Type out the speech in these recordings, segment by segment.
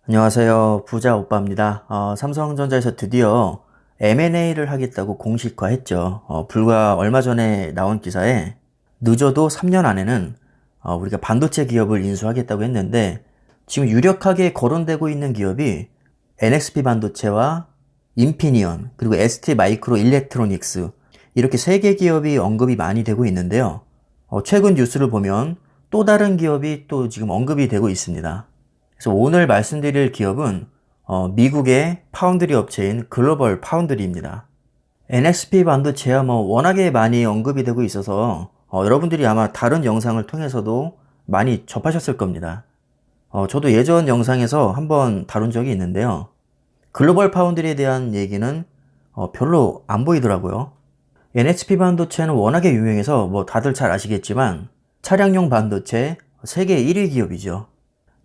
안녕하세요. 부자 오빠입니다. 삼성전자에서 드디어 M&A를 하겠다고 공식화했죠. 불과 얼마 전에 나온 기사에 늦어도 3년 안에는 우리가 반도체 기업을 인수하겠다고 했는데 지금 유력하게 거론되고 있는 기업이 NXP 반도체와 인피니언 그리고 ST 마이크로 일렉트로닉스 이렇게 세 개 기업이 언급이 많이 되고 있는데요. 최근 뉴스를 보면 또 다른 기업이 또 지금 언급이 되고 있습니다. 그래서 오늘 말씀드릴 기업은 미국의 파운드리 업체인 글로벌 파운드리입니다. NXP 반도체야 워낙에 많이 언급이 되고 있어서 여러분들이 아마 다른 영상을 통해서도 많이 접하셨을 겁니다. 저도 예전 영상에서 한번 다룬 적이 있는데요. 글로벌 파운드리에 대한 얘기는 별로 안 보이더라고요. NXP 반도체는 워낙에 유명해서 다들 잘 아시겠지만 차량용 반도체 세계 1위 기업이죠.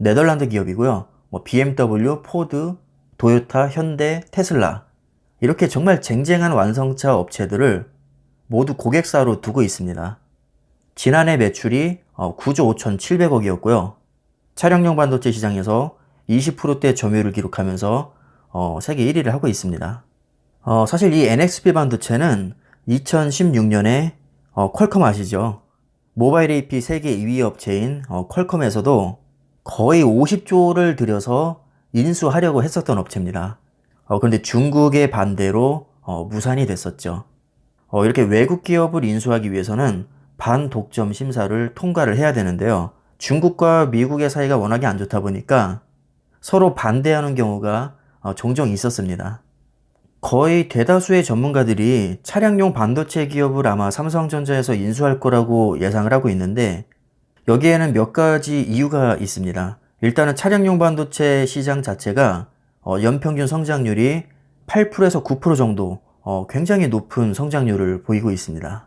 네덜란드 기업이고요. BMW, 포드, 도요타, 현대, 테슬라 이렇게 정말 쟁쟁한 완성차 업체들을 모두 고객사로 두고 있습니다. 지난해 매출이 9조 5,700억이었고요. 차량용 반도체 시장에서 20%대 점유율을 기록하면서 세계 1위를 하고 있습니다. 사실 이 NXP 반도체는 2016년에 퀄컴 아시죠? 모바일 AP 세계 2위 업체인 퀄컴에서도 거의 50조를 들여서 인수하려고 했었던 업체입니다. 그런데 중국의 반대로 무산이 됐었죠. 이렇게 외국 기업을 인수하기 위해서는 반독점 심사를 통과를 해야 되는데요. 중국과 미국의 사이가 워낙에 안 좋다 보니까 서로 반대하는 경우가 종종 있었습니다. 거의 대다수의 전문가들이 차량용 반도체 기업을 아마 삼성전자에서 인수할 거라고 예상을 하고 있는데 여기에는 몇 가지 이유가 있습니다. 일단은 차량용 반도체 시장 자체가 연평균 성장률이 8%에서 9% 정도 굉장히 높은 성장률을 보이고 있습니다.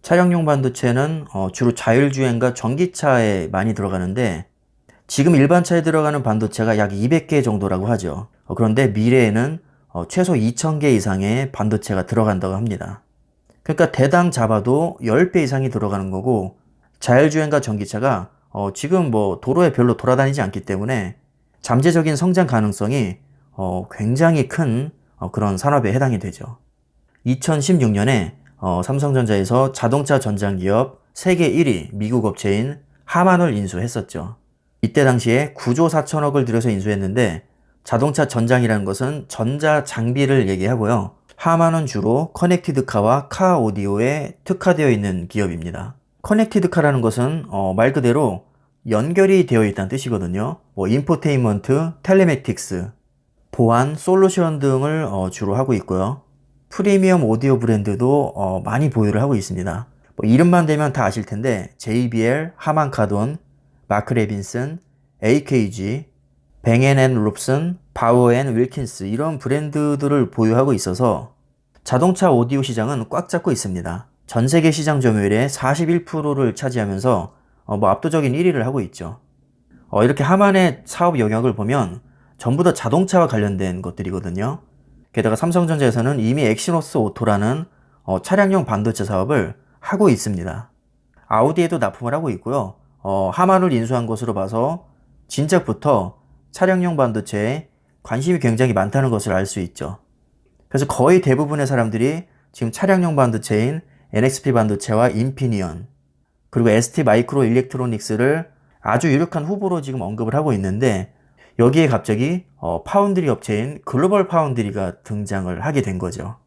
차량용 반도체는 주로 자율주행과 전기차에 많이 들어가는데 지금 일반 차에 들어가는 반도체가 약 200개 정도라고 하죠. 그런데 미래에는 최소 2000개 이상의 반도체가 들어간다고 합니다. 그러니까 대당 잡아도 10배 이상이 들어가는 거고 자율주행과 전기차가 지금 도로에 별로 돌아다니지 않기 때문에 잠재적인 성장 가능성이 굉장히 큰 그런 산업에 해당이 되죠. 2016년에 삼성전자에서 자동차 전장기업 세계 1위 미국 업체인 하만을 인수했었죠. 이때 당시에 9조 4천억을 들여서 인수했는데 자동차 전장이라는 것은 전자 장비를 얘기하고요. 하만은 주로 커넥티드카와 카 오디오에 특화되어 있는 기업입니다. 커넥티드카라는 것은 말 그대로 연결이 되어 있다는 뜻이거든요. 인포테인먼트, 텔레매틱스, 보안, 솔루션 등을 주로 하고 있고요. 프리미엄 오디오 브랜드도 많이 보유를 하고 있습니다. 이름만 대면 다 아실 텐데 JBL, 하만카돈, 마크 레빈슨, AKG, 뱅앤앤룹슨, 바우앤윌킨스 이런 브랜드들을 보유하고 있어서 자동차 오디오 시장은 꽉 잡고 있습니다. 전 세계 시장 점유율의 41%를 차지하면서 압도적인 1위를 하고 있죠. 이렇게 하만의 사업 영역을 보면 전부 다 자동차와 관련된 것들이거든요. 게다가 삼성전자에서는 이미 엑시노스 오토라는 차량용 반도체 사업을 하고 있습니다. 아우디에도 납품을 하고 있고요. 하만을 인수한 것으로 봐서 진작부터 차량용 반도체에 관심이 굉장히 많다는 것을 알 수 있죠. 그래서 거의 대부분의 사람들이 지금 차량용 반도체인 NXP 반도체와 인피니언 그리고 ST 마이크로 일렉트로닉스를 아주 유력한 후보로 지금 언급을 하고 있는데 여기에 갑자기 파운드리 업체인 글로벌 파운드리가 등장을 하게 된 거죠.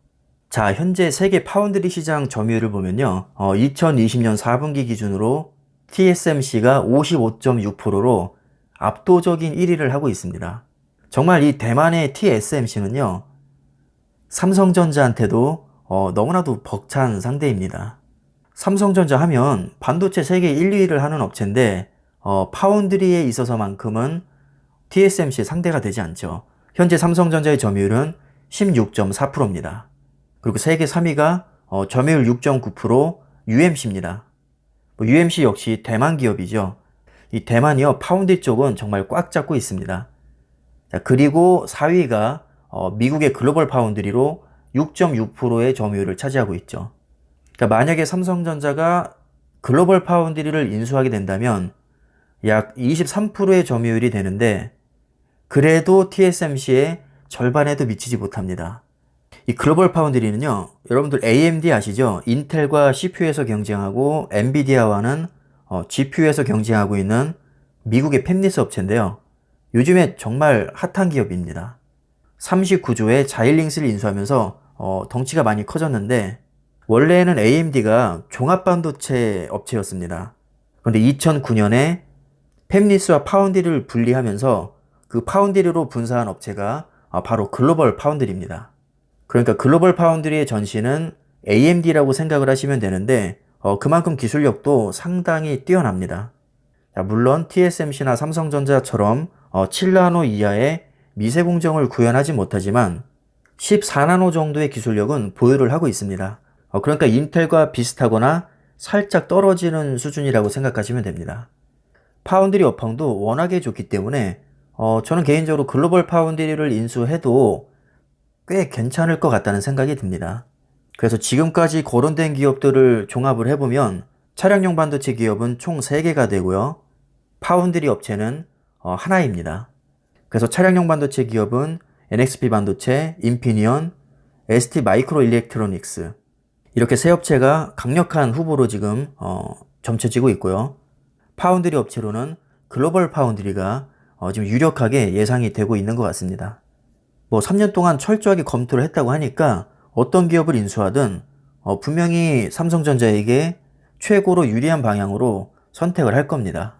자, 현재 세계 파운드리 시장 점유율을 보면요. 2020년 4분기 기준으로 TSMC가 55.6%로 압도적인 1위를 하고 있습니다. 정말 이 대만의 TSMC는요. 삼성전자한테도 너무나도 벅찬 상대입니다. 삼성전자 하면 반도체 세계 1, 2위를 하는 업체인데 파운드리에 있어서만큼은 TSMC의 상대가 되지 않죠. 현재 삼성전자의 점유율은 16.4%입니다. 그리고 세계 3위가 점유율 6.9% UMC입니다. UMC 역시 대만 기업이죠. 이 대만이요, 파운드리 쪽은 정말 꽉 잡고 있습니다. 자, 그리고 4위가 미국의 글로벌 파운드리로 6.6%의 점유율을 차지하고 있죠. 그러니까 만약에 삼성전자가 글로벌 파운드리를 인수하게 된다면 약 23%의 점유율이 되는데 그래도 TSMC의 절반에도 미치지 못합니다. 이 글로벌 파운드리는요, 여러분들 AMD 아시죠? 인텔과 CPU에서 경쟁하고 엔비디아와는 GPU에서 경쟁하고 있는 미국의 팹리스 업체인데요. 요즘에 정말 핫한 기업입니다. 39조의 자일링스를 인수하면서 덩치가 많이 커졌는데, 원래는 AMD가 종합반도체 업체였습니다. 그런데 2009년에 팹리스와 파운드리를 분리하면서 그 파운드리로 분사한 업체가 바로 글로벌 파운드리입니다. 그러니까 글로벌 파운드리의 전신은 AMD라고 생각을 하시면 되는데 그만큼 기술력도 상당히 뛰어납니다. 자, 물론 TSMC나 삼성전자처럼 7나노 이하의 미세 공정을 구현하지 못하지만 14나노 정도의 기술력은 보유를 하고 있습니다. 그러니까 인텔과 비슷하거나 살짝 떨어지는 수준이라고 생각하시면 됩니다. 파운드리 업황도 워낙에 좋기 때문에 저는 개인적으로 글로벌 파운드리를 인수해도 꽤 괜찮을 것 같다는 생각이 듭니다. 그래서 지금까지 거론된 기업들을 종합을 해보면 차량용 반도체 기업은 총 3개가 되고요. 파운드리 업체는 하나입니다. 그래서 차량용 반도체 기업은 NXP 반도체, 인피니언, ST 마이크로 일렉트로닉스 이렇게 세 업체가 강력한 후보로 지금 점쳐지고 있고요. 파운드리 업체로는 글로벌 파운드리가 지금 유력하게 예상이 되고 있는 것 같습니다. 3년 동안 철저하게 검토를 했다고 하니까 어떤 기업을 인수하든 분명히 삼성전자에게 최고로 유리한 방향으로 선택을 할 겁니다.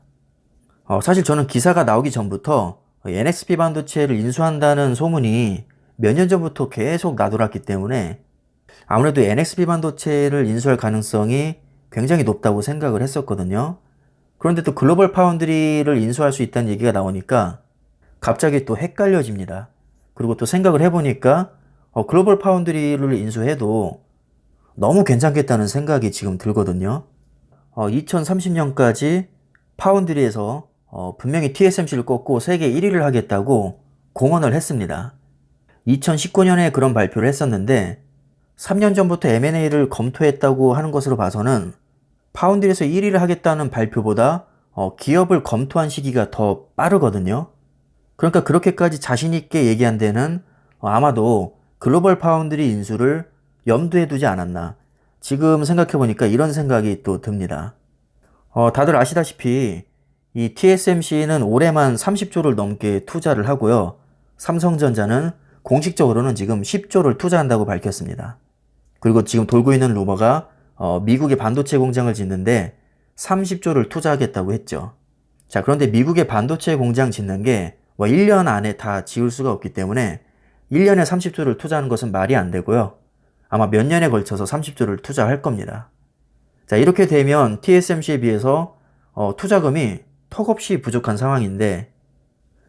사실 저는 기사가 나오기 전부터 NXP 반도체를 인수한다는 소문이 몇 년 전부터 계속 나돌았기 때문에 아무래도 NXP 반도체를 인수할 가능성이 굉장히 높다고 생각을 했었거든요. 그런데 또 글로벌 파운드리를 인수할 수 있다는 얘기가 나오니까 갑자기 또 헷갈려집니다. 그리고 또 생각을 해보니까 글로벌 파운드리를 인수해도 너무 괜찮겠다는 생각이 지금 들거든요. 2030년까지 파운드리에서 분명히 TSMC를 꺾고 세계 1위를 하겠다고 공언을 했습니다. 2019년에 그런 발표를 했었는데 3년 전부터 M&A를 검토했다고 하는 것으로 봐서는 파운드리에서 1위를 하겠다는 발표보다 기업을 검토한 시기가 더 빠르거든요. 그러니까 그렇게까지 자신 있게 얘기한 데는 아마도 글로벌 파운드리 인수를 염두에 두지 않았나. 지금 생각해보니까 이런 생각이 또 듭니다. 다들 아시다시피 이 TSMC는 올해만 30조를 넘게 투자를 하고요. 삼성전자는 공식적으로는 지금 10조를 투자한다고 밝혔습니다. 그리고 지금 돌고 있는 루머가 미국의 반도체 공장을 짓는데 30조를 투자하겠다고 했죠. 자, 그런데 미국의 반도체 공장 짓는 게 1년 안에 다 지을 수가 없기 때문에 1년에 30조를 투자하는 것은 말이 안 되고요. 아마 몇 년에 걸쳐서 30조를 투자할 겁니다. 자, 이렇게 되면 TSMC에 비해서 투자금이 턱없이 부족한 상황인데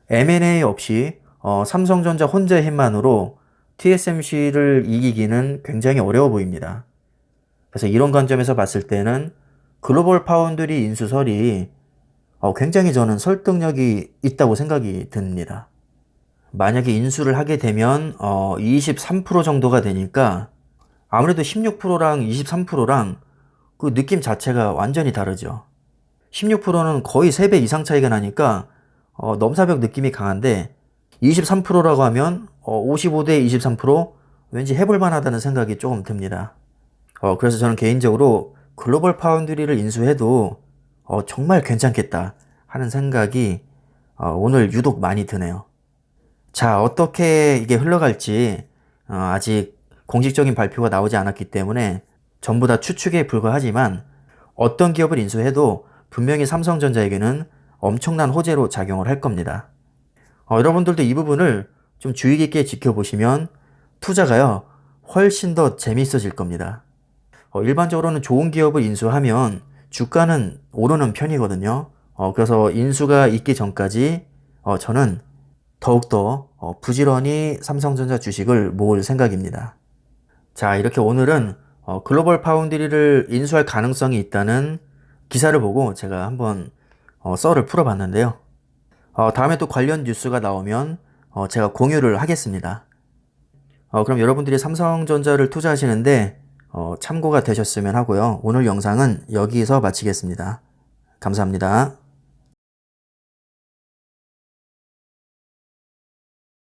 M&A 없이 삼성전자 혼자의 힘만으로 TSMC를 이기기는 굉장히 어려워 보입니다. 그래서 이런 관점에서 봤을 때는 글로벌 파운드리 인수설이 굉장히 저는 설득력이 있다고 생각이 듭니다. 만약에 인수를 하게 되면 23% 정도가 되니까 아무래도 16%랑 23%랑 그 느낌 자체가 완전히 다르죠. 16%는 거의 3배 이상 차이가 나니까 넘사벽 느낌이 강한데 23%라고 하면 55대 23% 왠지 해볼 만하다는 생각이 조금 듭니다. 그래서 저는 개인적으로 글로벌 파운드리를 인수해도 정말 괜찮겠다 하는 생각이 오늘 유독 많이 드네요. 자, 어떻게 이게 흘러갈지 아직 공식적인 발표가 나오지 않았기 때문에 전부 다 추측에 불과하지만 어떤 기업을 인수해도 분명히 삼성전자에게는 엄청난 호재로 작용을 할 겁니다. 여러분들도 이 부분을 좀 주의 깊게 지켜보시면 투자가요 훨씬 더 재밌어질 겁니다. 일반적으로는 좋은 기업을 인수하면 주가는 오르는 편이거든요. 그래서 인수가 있기 전까지 저는 더욱더 부지런히 삼성전자 주식을 모을 생각입니다. 자, 이렇게 오늘은 글로벌 파운드리를 인수할 가능성이 있다는 기사를 보고 제가 한번 썰을 풀어봤는데요. 다음에 또 관련 뉴스가 나오면 제가 공유를 하겠습니다. 그럼 여러분들이 삼성전자를 투자하시는데 참고가 되셨으면 하고요. 오늘 영상은 여기서 마치겠습니다. 감사합니다.